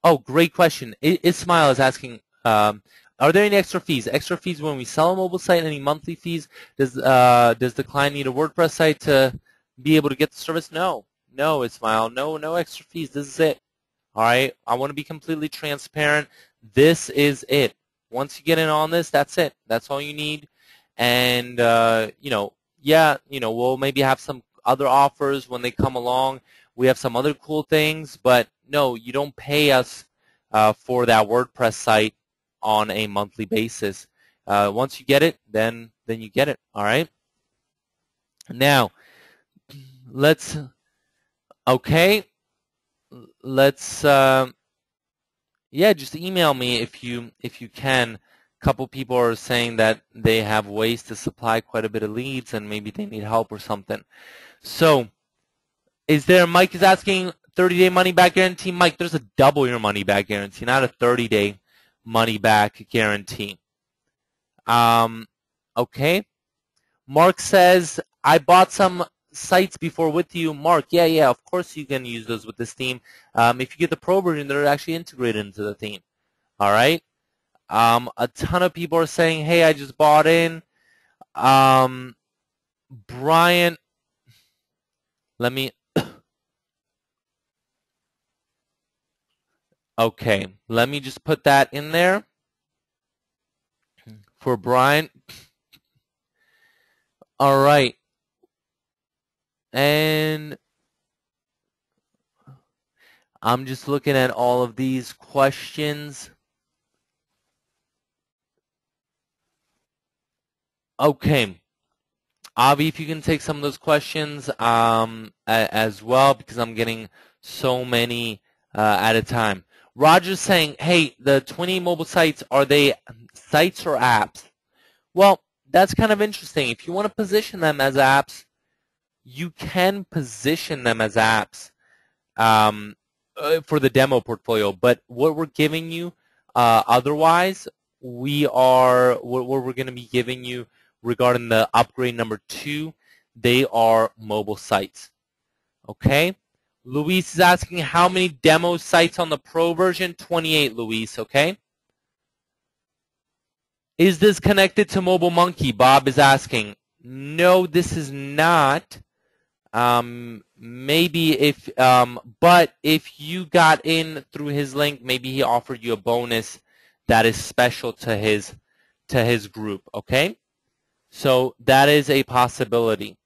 Oh, great question. Ismail is asking, are there any extra fees? Extra fees when we sell a mobile site? Any monthly fees? Does the client need a WordPress site to be able to get the service? No, Ismail. No extra fees. This is it. All right. I want to be completely transparent. This is it. Once you get in on this, that's it. That's all you need. And we'll maybe have some other offers when they come along. We have some other cool things, but no, you don't pay us for that WordPress site on a monthly basis. Once you get it, then you get it. All right. Now, let's just email me if you can. A couple people are saying that they have ways to supply quite a bit of leads and maybe they need help or something. So, Mike is asking 30-day money-back guarantee. Mike, there's a double your money-back guarantee, not a 30-day money-back guarantee. Okay. Mark says, I bought some sites before with you. Mark, yeah, of course you can use those with this theme. If you get the pro version, they're actually integrated into the theme. All right. A ton of people are saying, hey, I just bought in. Brian, let me. Okay, let me just put that in there for Brian. All right. And I'm just looking at all of these questions. Okay. Avi, if you can take some of those questions as well, because I'm getting so many at a time. Roger's saying, hey, the 20 mobile sites, are they sites or apps? Well, that's kind of interesting. If you want to position them as apps, you can position them as apps for the demo portfolio. But what we're giving you otherwise, what we're going to be giving you regarding the upgrade number 2, they are mobile sites. Okay? Luis is asking how many demo sites on the pro version? 28, Luis, okay? Is this connected to Mobile Monkey? Bob is asking. No, this is not. Maybe if, but if you got in through his link, maybe he offered you a bonus that is special to his group, okay? So that is a possibility.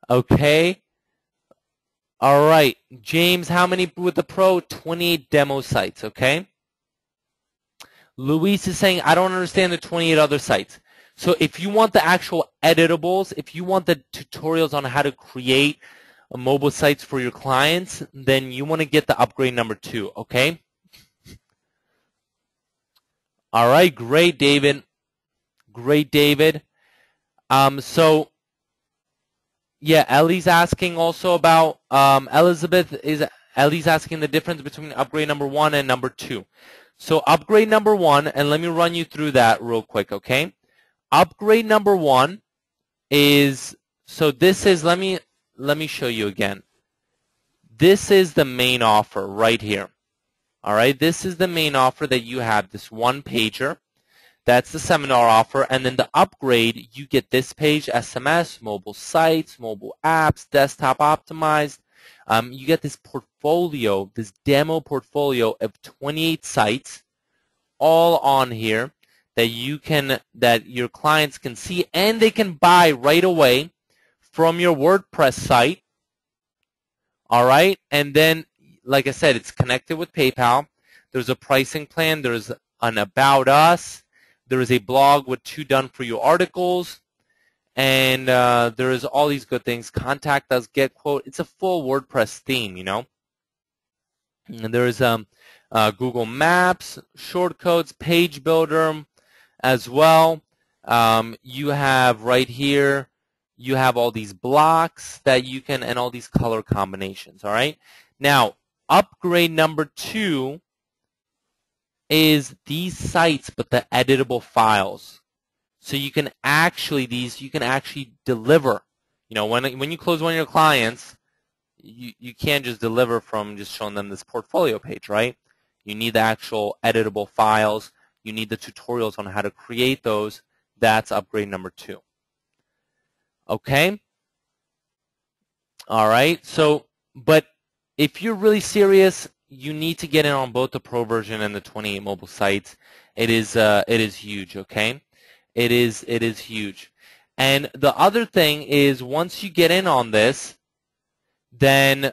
Okay. All right. James, how many with the Pro? 28 demo sites, okay? Luis is saying, I don't understand the 28 other sites. So if you want the actual editables, if you want the tutorials on how to create mobile sites for your clients, then you want to get the upgrade number 2, okay? All right, great, David. Great, David. So, yeah, Ellie's asking also about, Ellie's asking the difference between upgrade number 1 and number 2. So upgrade number 1, and let me run you through that real quick, okay? Upgrade number 1 is, so this is, let me show you again. This is the main offer right here. All right, this is the main offer that you have, this one pager. That's the seminar offer. And then the upgrade, you get this page, SMS, mobile sites, mobile apps, desktop optimized. You get this portfolio, this demo portfolio of 28 sites all on here that your clients can see and they can buy right away from your WordPress site. All right, and then like I said, it's connected with PayPal. There's a pricing plan. There's an About Us. There is a blog with 2 done-for-you articles. And there is all these good things. Contact us, get quote. It's a full WordPress theme, you know. And there is Google Maps, shortcodes, page builder as well. You have right here, you have all these blocks that you can, and all these color combinations, all right? Now, upgrade number 2 is these sites, but the editable files. So you can actually, you can actually deliver. You know, when you close one of your clients, you can't just deliver from just showing them this portfolio page, right? You need the actual editable files. You need the tutorials on how to create those. That's upgrade number 2. Okay? All right. So, but if you're really serious, you need to get in on both the Pro version and the 28 mobile sites. It is huge, okay? It is huge. And the other thing is, once you get in on this, then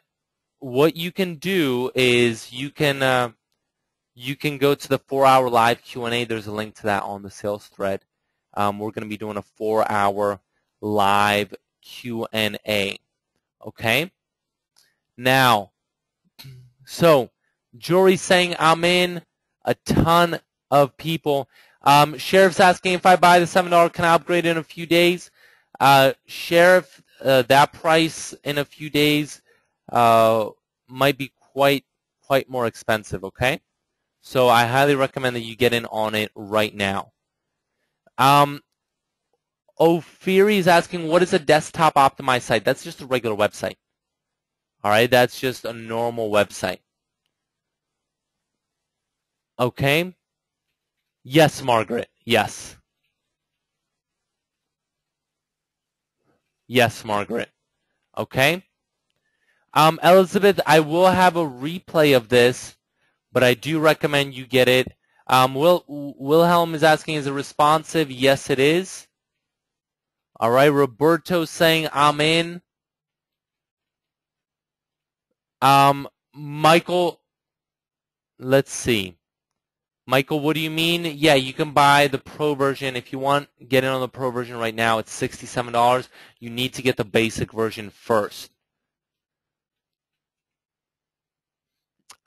what you can do is you can go to the 4-hour live Q&A. There's a link to that on the sales thread. We're going to be doing a 4-hour live Q&A. Okay? Now, so Jory's saying I'm in. A ton of people. Sheriff's asking if I buy the $7, can I upgrade in a few days? Sheriff, that price in a few days might be quite more expensive, okay? So I highly recommend that you get in on it right now. Ophiri is asking, what is a desktop optimized site? That's just a regular website. All right, that's just a normal website. Okay? Yes, Margaret. Yes. Yes, Margaret. Okay? Elizabeth, I will have a replay of this, but I do recommend you get it. Wilhelm is asking, is it responsive? Yes, it is. All right, Roberto's saying, I'm in. Michael, let's see. Michael, what do you mean? Yeah, you can buy the Pro version. If you want, get in on the Pro version right now. It's $67. You need to get the basic version first.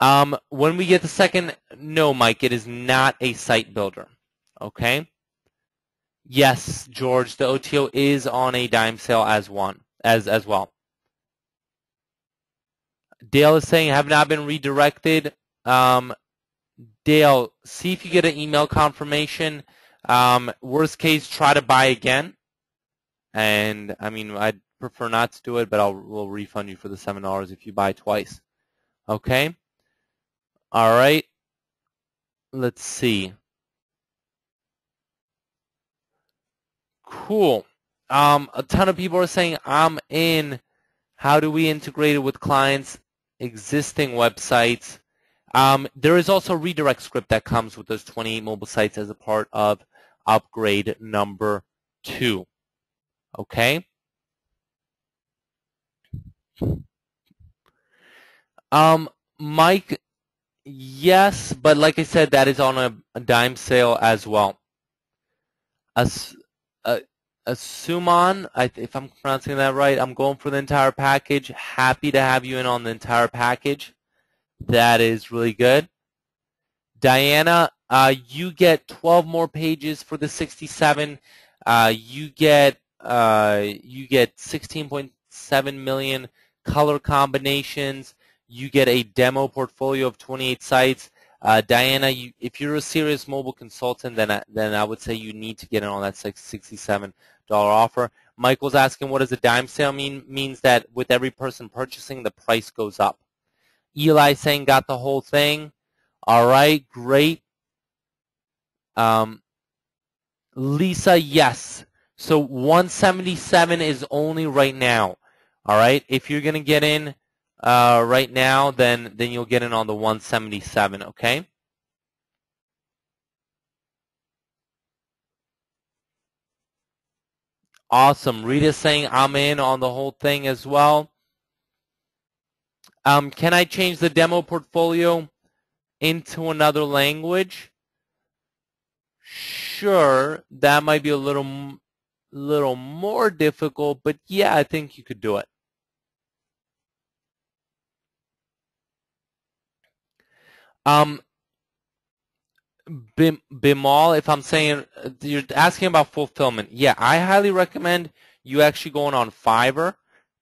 When we get the second, no, Mike, it is not a site builder. Okay? Yes, George, the OTO is on a dime sale as well. Dale is saying, have not been redirected. Dale, see if you get an email confirmation. Worst case, try to buy again. And, I mean, I'd prefer not to do it, but we'll refund you for the $7 if you buy twice. Okay? All right. Let's see. Cool. A ton of people are saying, I'm in. How do we integrate it with clients' existing websites? There is also a redirect script that comes with those 28 mobile sites as a part of upgrade number 2. Okay? Mike, yes, but like I said, that is on a dime sale as well. Suman, if I'm pronouncing that right, I'm going for the entire package. Happy to have you in on the entire package. That is really good. Diana, you get 12 more pages for the 67. You get 16.7 million color combinations. You get a demo portfolio of 28 sites. Diana, if you're a serious mobile consultant, then I would say you need to get in on that $67 offer. Michael's asking, what does a dime sale mean? Means that with every person purchasing, the price goes up. Eli saying, got the whole thing. All right, great. Lisa, yes. So 177 is only right now. All right, if you're gonna get in right now, then you'll get in on the 177. Okay. Awesome. Rita's saying I'm in on the whole thing as well. Can I change the demo portfolio into another language? Sure, that might be a little more difficult, but yeah, I think you could do it. Bimal, if I'm saying you're asking about fulfillment, yeah, I highly recommend you actually going on Fiverr.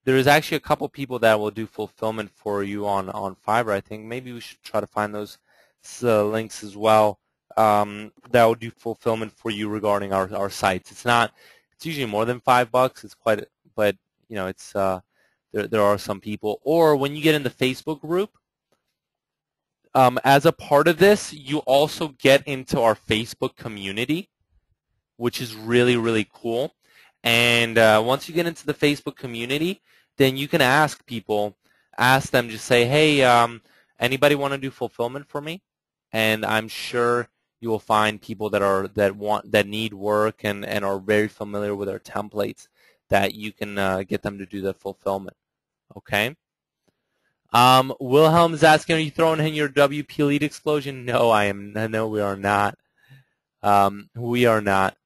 There is actually a couple people that will do fulfillment for you on Fiverr. I think maybe we should try to find those links as well. That will do fulfillment for you regarding our sites. It's usually more than $5. It's quite, but you know, it's there are some people. Or when you get in the Facebook group. As a part of this, you also get into our Facebook community, which is really, really cool. And once you get into the Facebook community, then you can ask them, just say, hey, anybody want to do fulfillment for me? And I'm sure you will find people that need work and are very familiar with our templates that you can get them to do the fulfillment. Okay? Wilhelm is asking, are you throwing in your WP lead explosion? No, I am. No, we are not. We are not.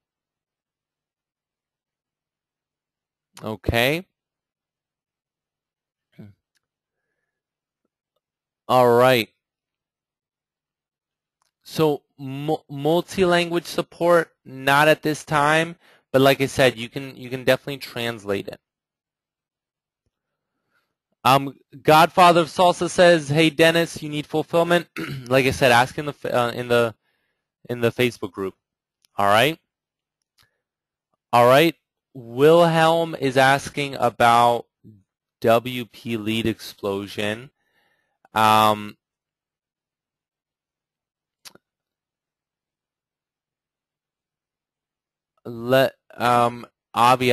Okay. All right. So multi-language support, not at this time, but like I said, you can definitely translate it. Godfather of Salsa says, "Hey Dennis, you need fulfillment." Like I said, ask in the Facebook group. All right. All right. Wilhelm is asking about WP lead explosion. Avi,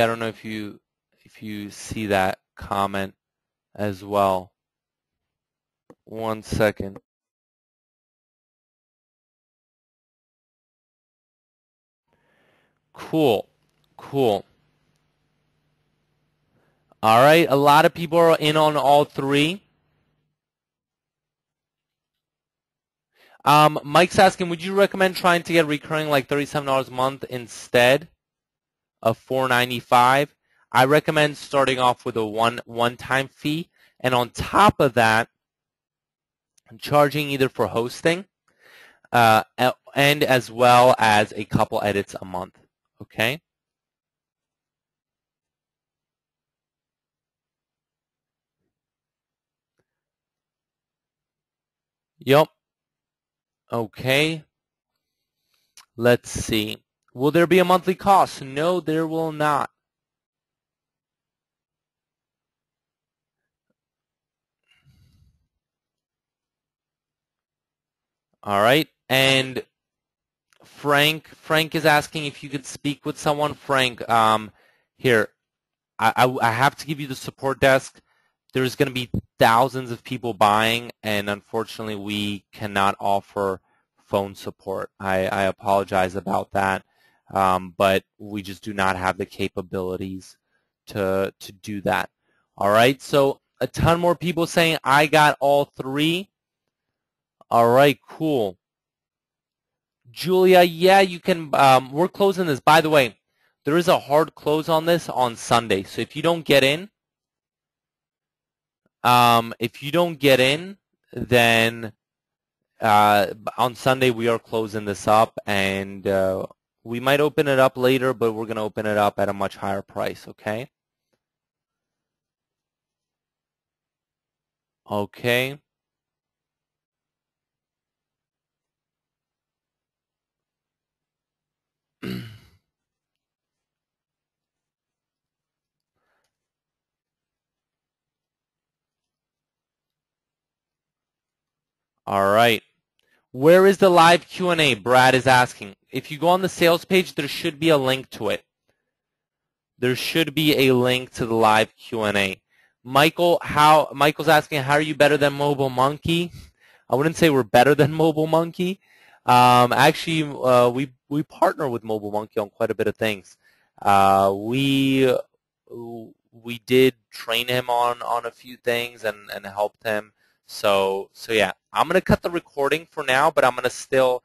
I don't know if you see that comment as well. 1 second. Cool. All right, a lot of people are in on all three. Mike's asking, would you recommend trying to get recurring like $37 a month instead of $4.95? I recommend starting off with a one-time fee, and on top of that, charging either for hosting and as well as a couple edits a month. Okay. Yep. Okay. Let's see. Will there be a monthly cost? No, there will not. All right. And Frank is asking if you could speak with someone. Frank, here, I have to give you the support desk. There's going to be thousands of people buying, and unfortunately, we cannot offer phone support. I apologize about that, but we just do not have the capabilities to do that. All right, so a ton more people saying I got all three. All right, cool. Julia, yeah, you can. We're closing this. By the way, there is a hard close on this on Sunday. So if you don't get in, then on Sunday we are closing this up, and we might open it up later, but we're going to open it up at a much higher price. Okay. Okay. All right. Where is the live Q&A? Brad is asking. If you go on the sales page, there should be a link to it. There should be a link to the live Q&A. Michael's asking, how are you better than Mobile Monkey? I wouldn't say we're better than Mobile Monkey. Actually, we partner with Mobile Monkey on quite a bit of things. We did train him on a few things and helped him. So yeah, I'm gonna cut the recording for now, but I'm gonna still